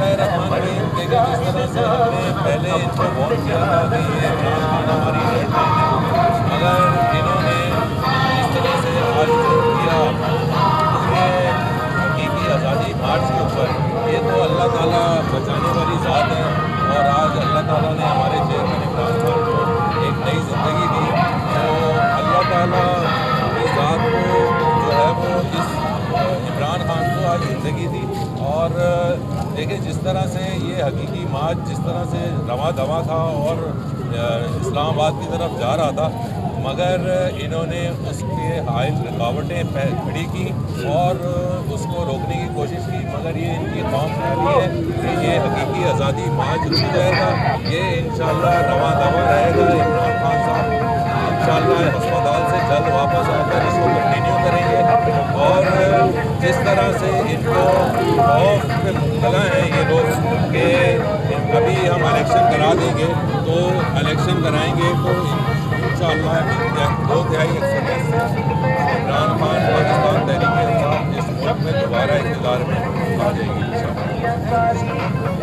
बिस्मिल्लाहिर्रहमानिर्रहीम कि जिस तरह से हमने पहले इनको वॉर्न किया था कि ये इमरान खान हमारी रेड लाइन है, मगर इन्होंने जिस तरह से आज जो किया पूरे हकीकी आज़ादी मार्च के ऊपर, ये तो अल्लाह ताला बचाने वाली ज़ात है। और आज अल्लाह ताला ने हमारे चेयरमैन इमरान खान को एक नई ज़िंदगी दी, तो अल्लाह ताला की ज़ात को जो है वो इस इमरान खान को आज ज़िंदगी दी। और देखिए जिस तरह से ये हकीकी मार्च जिस तरह से रवा दवा था और इस्लामाबाद की तरफ जा रहा था, मगर इन्होंने उसके हाइल रुकावटें खड़ी की और उसको रोकने की कोशिश की, मगर ये इनकी कौम खयाली है कि ये हकीकी आज़ादी मार्च रुक जाएगा, ये इंशाअल्लाह रवा दवा रहेगा। इमरान खान साहब इंशाअल्लाह अस्पताल से जल्द वापस आकर इसको कंटिन्यू करेंगे। और जिस तरह से इनको खौफ में मुब्तला हैं ये लोग कि अभी हम इलेक्शन करा देंगे तो इलेक्शन कराएंगे तो इंशाअल्लाह 2/3 अक्सरियत से इमरान खान पाकिस्तान तहरीक इंसाफ इस मुल्क में दोबारा इक़्तिदार में आ जाएगी इंशाअल्लाह।